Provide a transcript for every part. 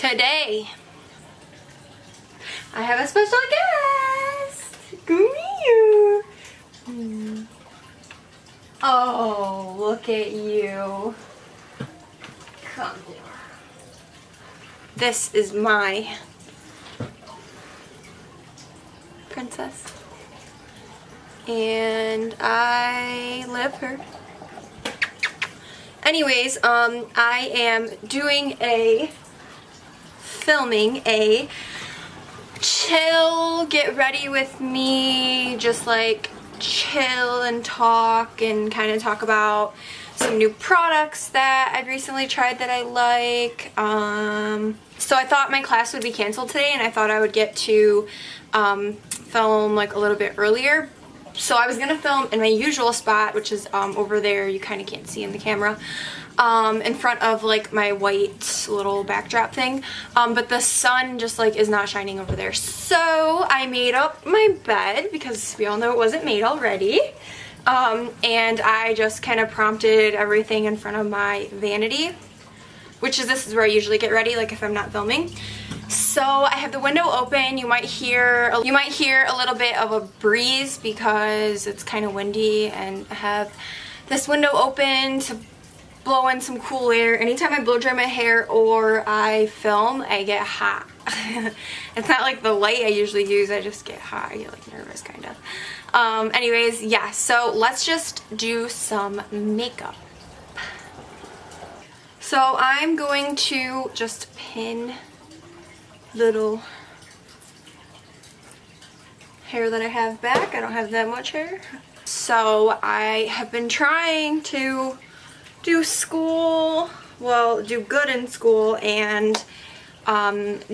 Today, I have a special guest. Come here. Oh, look at you. Come here. This is my princess. And I love her. Anyways, I am filming a chill, get ready with me, just like chill and talk and kind of talk about some new products that I've recently tried that I like. So I thought my class would be canceled today and I thought I would get to film like a little bit earlier. So I was gonna film in my usual spot, which is over there. You kind of can't see in the camera, in front of like my white little backdrop thing, but the sun just like is not shining over there. So I made up my bed because we all know it wasn't made already, and I just kind of prompted everything in front of my vanity, this is where I usually get ready, like if I'm not filming. So I have the window open. You might hear a little bit of a breeze because it's kind of windy, and I have this window open to blow in some cool air. Anytime I blow dry my hair or I film, I get hot. It's not like the light I usually use, I just get hot. I get like nervous kind of. Anyways, yeah, so let's just do some makeup. So I'm going to just pin little hair that I have back. I don't have that much hair. So I have been trying to do good in school and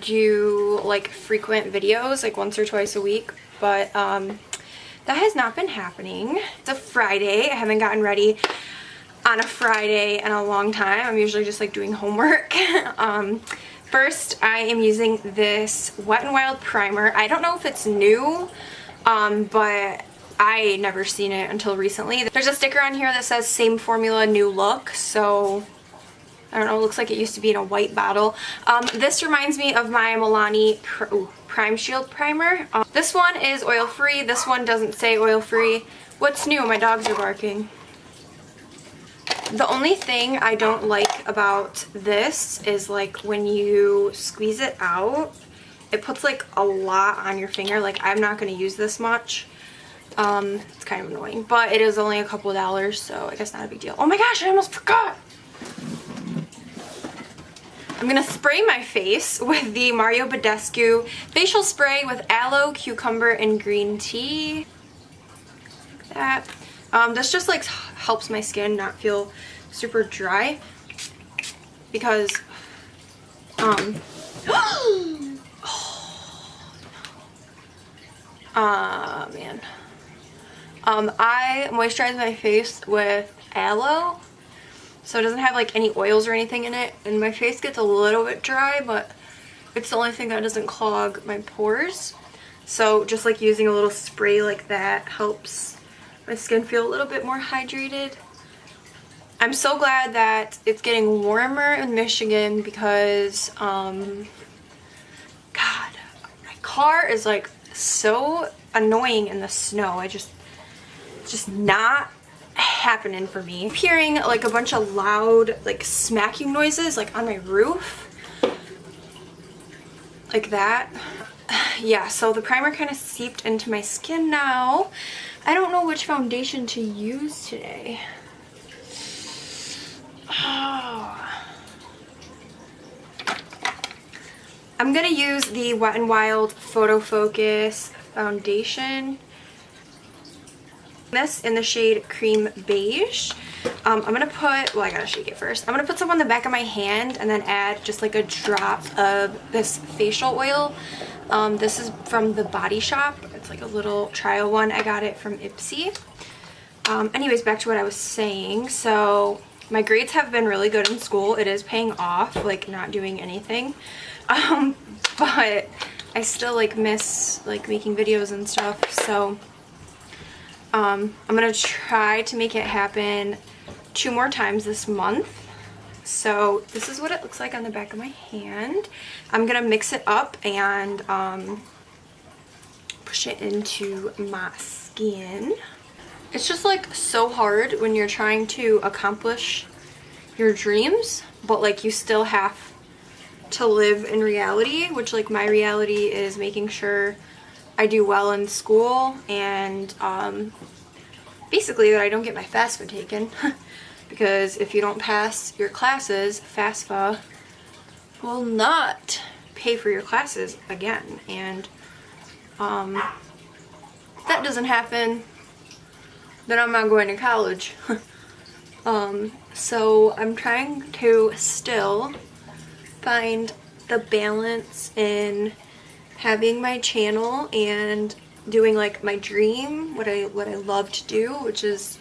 do like frequent videos, like once or twice a week, but that has not been happening. It's a Friday. I haven't gotten ready on a Friday in a long time. I'm usually just like doing homework. First, I am using this Wet n Wild primer. I don't know if it's new, but I never seen it until recently. There's a sticker on here that says same formula, new look. So I don't know, it looks like it used to be in a white bottle. This reminds me of my Milani Prime Shield primer. This one is oil-free. This one doesn't say oil-free. What's new? My dogs are barking. The only thing I don't like about this is like when you squeeze it out, it puts like a lot on your finger. Like I'm not going to use this much. It's kind of annoying, but it is only a couple of dollars, so I guess not a big deal. Oh my gosh, I almost forgot. I'm going to spray my face with the Mario Badescu facial spray with aloe, cucumber, and green tea. Like that. This just like helps my skin not feel super dry because man. I moisturize my face with aloe, so it doesn't have like any oils or anything in it, and my face gets a little bit dry, but it's the only thing that doesn't clog my pores. So just like using a little spray like that helps my skin feel a little bit more hydrated. I'm so glad that it's getting warmer in Michigan because, God, my car is like so annoying in the snow. It's just not happening for me. I'm hearing like a bunch of loud like smacking noises like on my roof. Like that. Yeah, so the primer kind of seeped into my skin now. I don't know which foundation to use today. Oh. I'm gonna use the Wet n Wild Photo Focus foundation. This in the shade Cream Beige. I'm gonna put, well, I gotta shake it first. I'm gonna put some on the back of my hand and then add just like a drop of this facial oil. This is from the Body Shop. It's like a little trial one. I got it from Ipsy. Anyways, back to what I was saying. So my grades have been really good in school. It is paying off, like not doing anything. But I still like miss like making videos and stuff. So I'm gonna try to make it happen 2 more times this month. So this is what it looks like on the back of my hand. I'm gonna mix it up and push it into my skin. It's just like so hard when you're trying to accomplish your dreams, but like you still have to live in reality, which like my reality is making sure I do well in school and basically that I don't get my FAFSA taken. Because if you don't pass your classes, FAFSA will not pay for your classes again. And if that doesn't happen, then I'm not going to college. So I'm trying to still find the balance in having my channel and doing like my dream, what I love to do, which is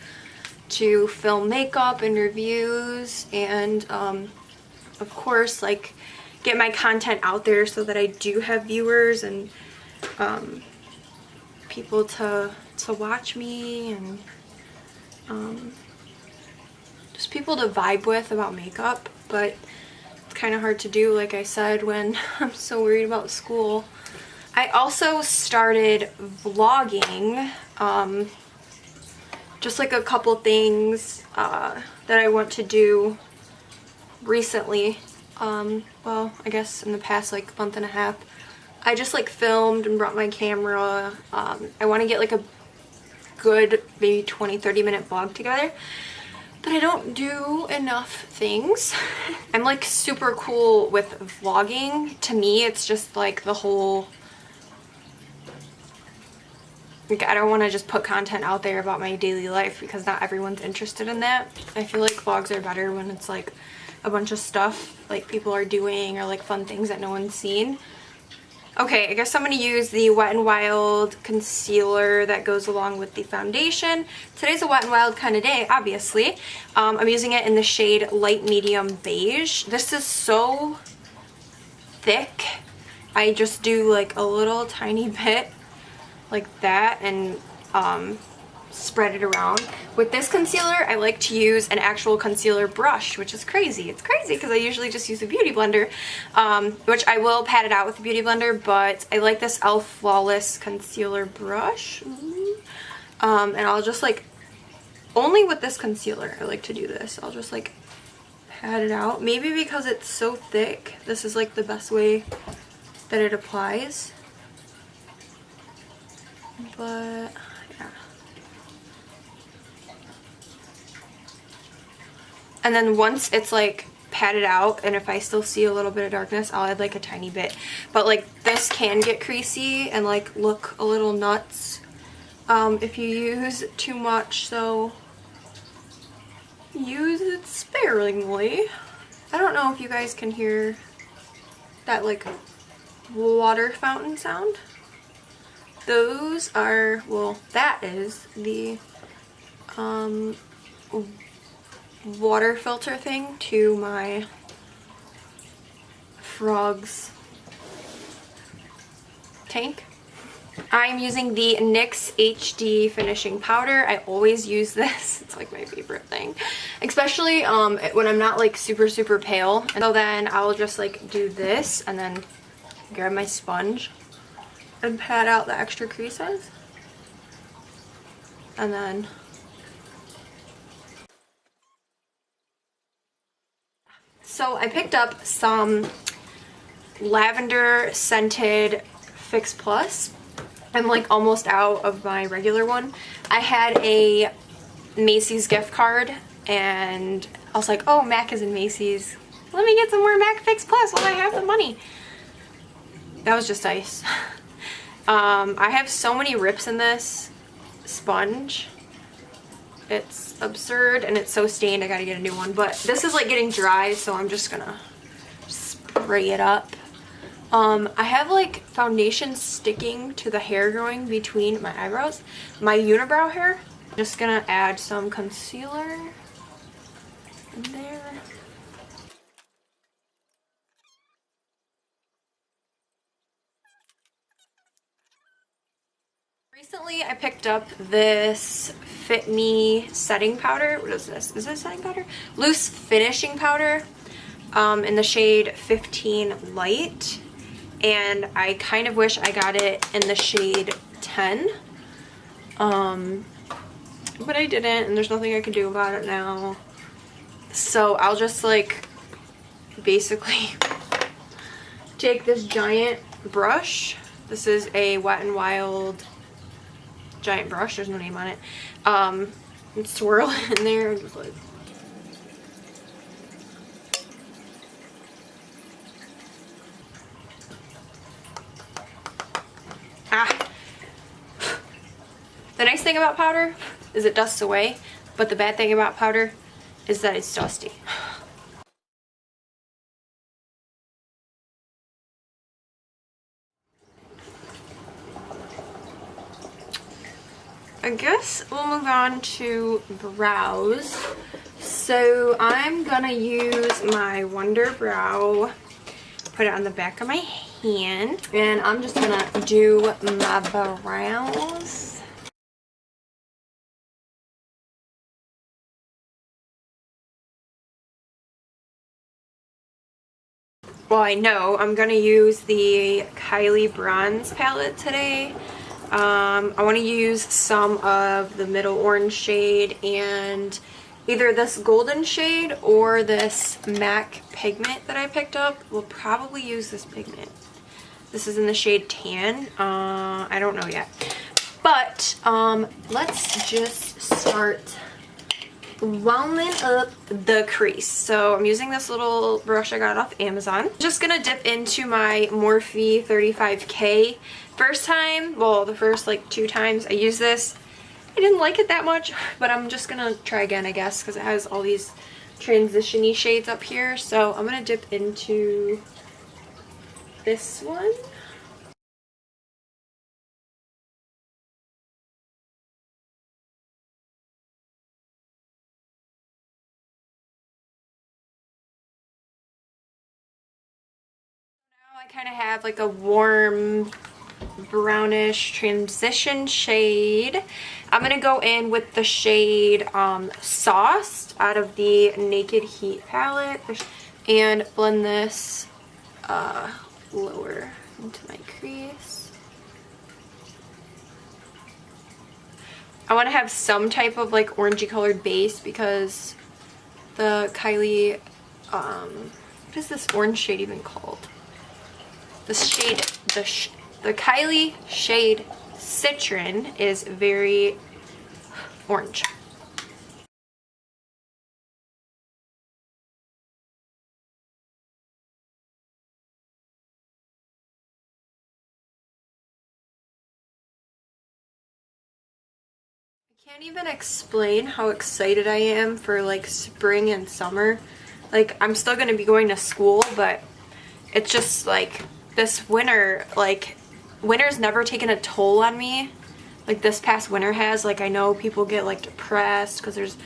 to film makeup and reviews, and of course like get my content out there so that I do have viewers and people to watch me, and just people to vibe with about makeup. But it's kind of hard to do, like I said, when I'm so worried about school. I also started vlogging, just like a couple things that I want to do recently. Well, I guess in the past like month and a half. I just like filmed and brought my camera. I want to get like a good maybe 20-30 minute vlog together, but I don't do enough things. I'm like super cool with vlogging. To me, it's just like the whole, like, I don't want to just put content out there about my daily life because not everyone's interested in that. I feel like vlogs are better when it's like a bunch of stuff like people are doing or like fun things that no one's seen. Okay, I guess I'm going to use the Wet n Wild concealer that goes along with the foundation. Today's a Wet n Wild kind of day, obviously. I'm using it in the shade Light Medium Beige. This is so thick. I just do like a little tiny bit like that and spread it around. With this concealer, I like to use an actual concealer brush, which is crazy. It's crazy because I usually just use a beauty blender, which I will pat it out with a beauty blender, but I like this e.l.f. Flawless concealer brush. And I'll just like, only with this concealer I like to do this. I'll just like pat it out. Maybe because it's so thick, this is like the best way that it applies. But yeah. And then once it's like patted out, and if I still see a little bit of darkness, I'll add like a tiny bit. But like this can get creasy and like look a little nuts if you use too much, so use it sparingly. I don't know if you guys can hear that like water fountain sound. Those are, well, that is the water filter thing to my frog's tank. I'm using the NYX HD finishing powder. I always use this. It's like my favorite thing, especially when I'm not like super pale. And so then I'll just like do this and then grab my sponge and pat out the extra creases. And then so I picked up some lavender scented Fix Plus. I'm like almost out of my regular one. I had a Macy's gift card and I was like, oh, MAC is in Macy's. Let me get some more MAC Fix Plus while I have the money. That was just ice. I have so many rips in this sponge. It's absurd and it's so stained. I gotta get a new one. But this is like getting dry, so I'm just gonna spray it up. I have like foundation sticking to the hair growing between my eyebrows, my unibrow hair. I'm just gonna add some concealer in there. Recently I picked up this Fit Me setting powder. What is this? Is this setting powder? Loose finishing powder in the shade 15 Light. And I kind of wish I got it in the shade 10. But I didn't, and there's nothing I can do about it now. So I'll just like basically take this giant brush. This is a Wet n Wild giant brush, there's no name on it, and swirl it in there and just like, The nice thing about powder is it dusts away, but the bad thing about powder is that it's dusty. I guess we'll move on to brows. So I'm gonna use my Wonder Brow, put it on the back of my hand, and I'm just gonna do my brows. Well, I know I'm gonna use the Kylie Bronze palette today. I want to use some of the middle orange shade and either this golden shade or this MAC pigment that I picked up. We'll probably use this pigment. This is in the shade Tan. I don't know yet. But let's just start rounding up the crease. So I'm using this little brush I got off Amazon. I'm just gonna dip into my Morphe 35K. First time, well, the first like 2 times I used this, I didn't like it that much, but I'm just gonna try again, I guess, because it has all these transition-y shades up here. So I'm gonna dip into this one. I kind of have like a warm brownish transition shade. I'm gonna go in with the shade Sauced out of the Naked Heat palette and blend this lower into my crease. I want to have some type of like orangey colored base because the Kylie what is this orange shade even called? The shade, the Kylie shade Citron is very orange. I can't even explain how excited I am for like spring and summer. Like I'm still gonna be going to school, but it's just like this winter, like winter's never taken a toll on me like this past winter has. Like I know people get like depressed because there's,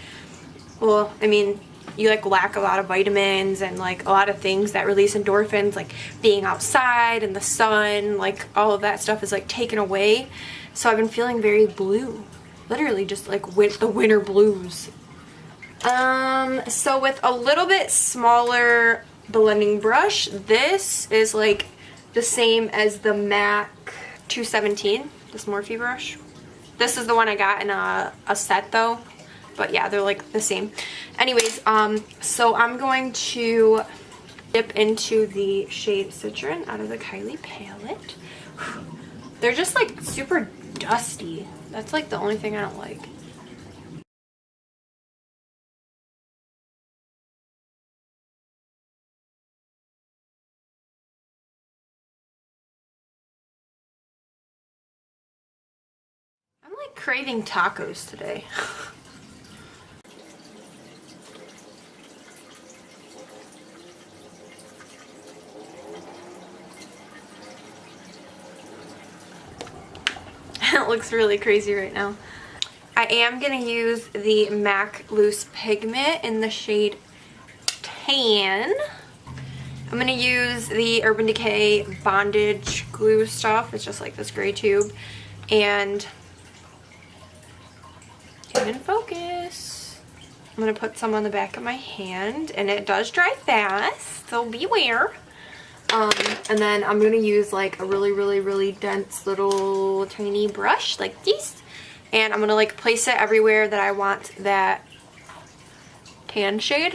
well, I mean, you like lack a lot of vitamins and like a lot of things that release endorphins, like being outside in the sun, like all of that stuff is like taken away. So I've been feeling very blue, literally just like with the winter blues. So with a little bit smaller blending brush, this is like the same as the MAC 217, this Morphe brush. This is the one I got in a set though, but yeah, they're like the same. Anyways, so I'm going to dip into the shade Citron out of the Kylie palette. They're just like super dusty. That's like the only thing I don't like. I'm like craving tacos today. It looks really crazy right now. I am going to use the MAC Loose Pigment in the shade Tan. I'm going to use the Urban Decay Bondage Glue stuff. It's just like this gray tube. And Line and focus. I'm going to put some on the back of my hand, and it does dry fast, so beware. And then I'm going to use like a really dense little tiny brush like this. And I'm going to like place it everywhere that I want that tan shade.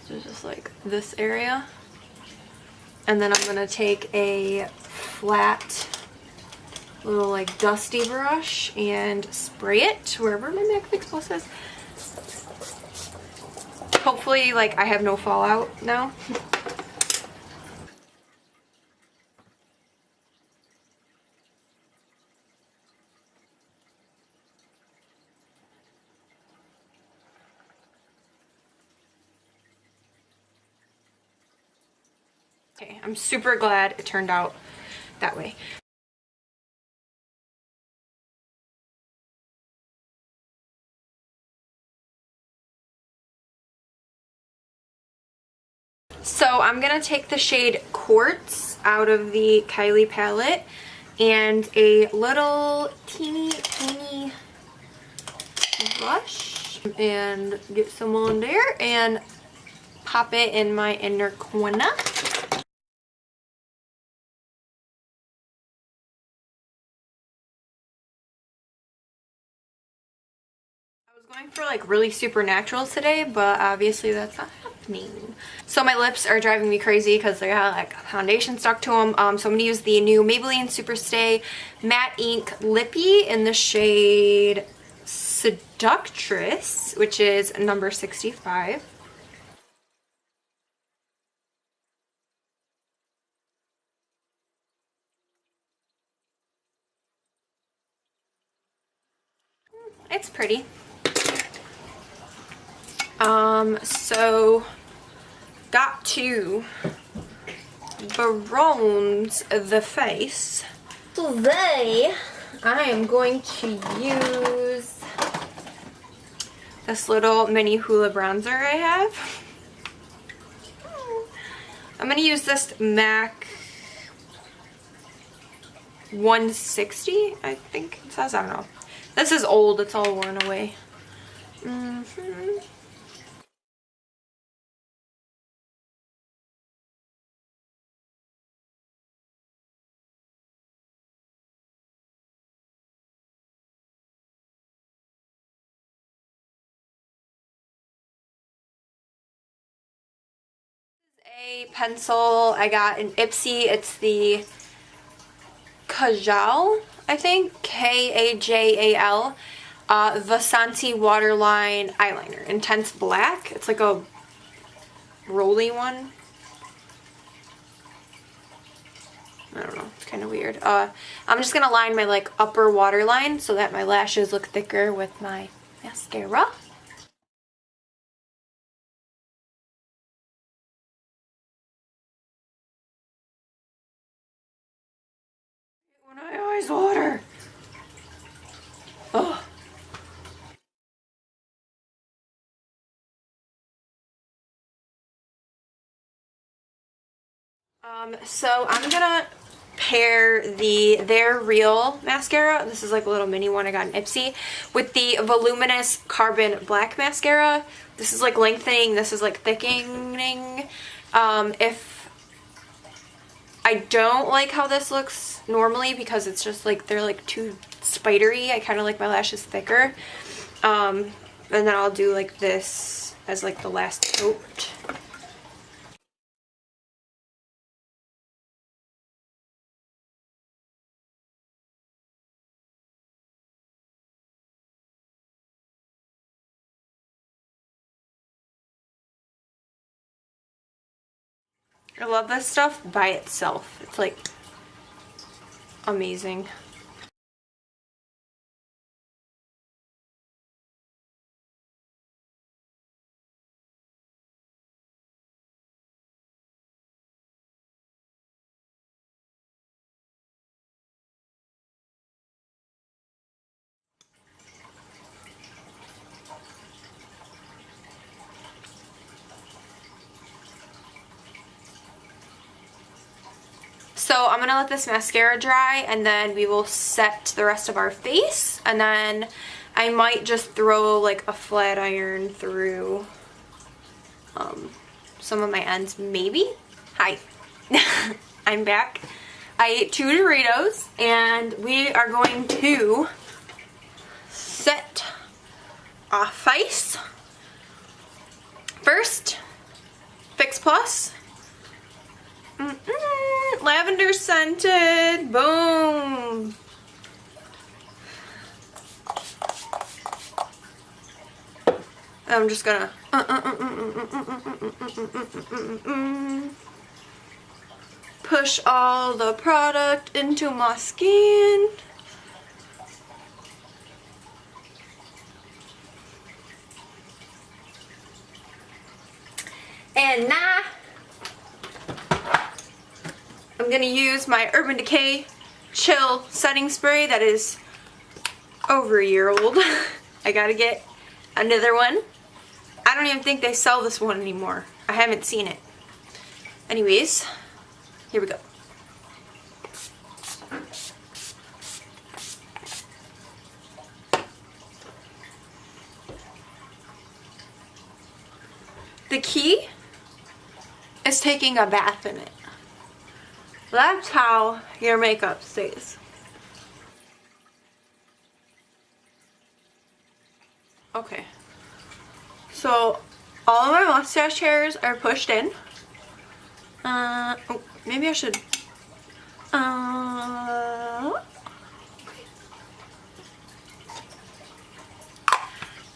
So just like this area. And then I'm going to take a flat little like dusty brush and spray it wherever my MAC Fix Plus is. Hopefully like I have no fallout now. Okay, I'm super glad it turned out that way. So I'm gonna take the shade Quartz out of the Kylie palette and a little teeny brush and get some on there and pop it in my inner corner. I was going for like really supernatural today, but obviously that's not happening. So my lips are driving me crazy because they have like foundation stuck to them. So I'm going to use the new Maybelline Superstay Matte Ink Lippy in the shade Seductress, which is number 65. It's pretty. So got to bronze the face. Today I am going to use this little mini Hoola bronzer I have. I'm going to use this MAC 160, I think it says. I don't know. This is old, it's all worn away. A pencil I got in Ipsy. It's the Kajal, I think, Kajal, Vasanti Waterline Eyeliner, Intense Black. It's like a rolly one. I don't know, it's kind of weird. I'm just gonna line my like upper waterline so that my lashes look thicker with my mascara. When I always water. Oh. So I'm gonna pair their Real mascara. This is like a little mini one I got in Ipsy with the Voluminous Carbon Black mascara. This is like lengthening. This is like thickening. If I don't like how this looks normally because it's just like they're like too spidery. I kind of like my lashes thicker. And then I'll do like this as like the last coat. I love this stuff by itself. It's like amazing. So I'm going to let this mascara dry and then we will set the rest of our face. And then I might just throw like a flat iron through some of my ends, maybe. Hi. I'm back. I ate 2 Doritos and we are going to set our face. First, Fix Plus. Lavender scented. Boom. I'm just gonna push all the product into my skin. And now I'm gonna use my Urban Decay Chill Setting Spray that is over a year old. I gotta get another one. I don't even think they sell this one anymore. I haven't seen it. Anyways, here we go. The key is taking a bath in it. That's how your makeup stays. Okay. So all of my mustache hairs are pushed in. Oh, maybe I should.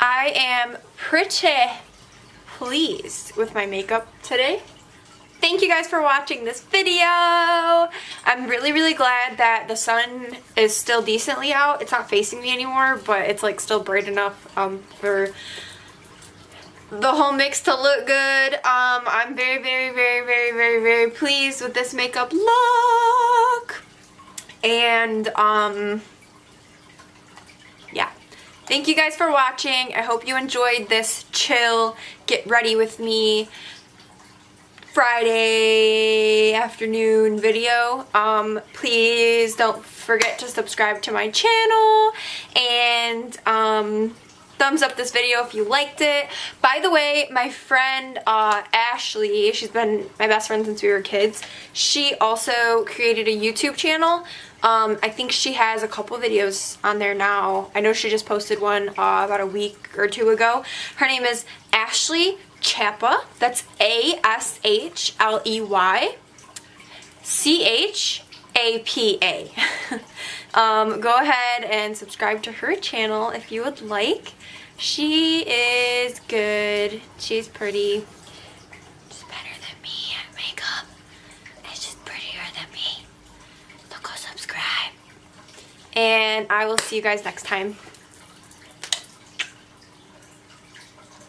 I am pretty pleased with my makeup today. Thank you guys for watching this video. I'm really glad that the sun is still decently out. It's not facing me anymore, but it's like still bright enough for the whole mix to look good. I'm very pleased with this makeup look. And yeah. Thank you guys for watching. I hope you enjoyed this chill, get ready with me Friday afternoon video. Please don't forget to subscribe to my channel and thumbs up this video if you liked it. By the way, my friend Ashley, she's been my best friend since we were kids, she also created a YouTube channel. I think she has a couple videos on there now. I know she just posted one about a week or 2 ago. Her name is Ashley Chapa. That's ASHLEY CHAPA. Go ahead and subscribe to her channel if you would like. She is good. She's pretty. She's better than me at makeup. And she's prettier than me. So go subscribe. And I will see you guys next time.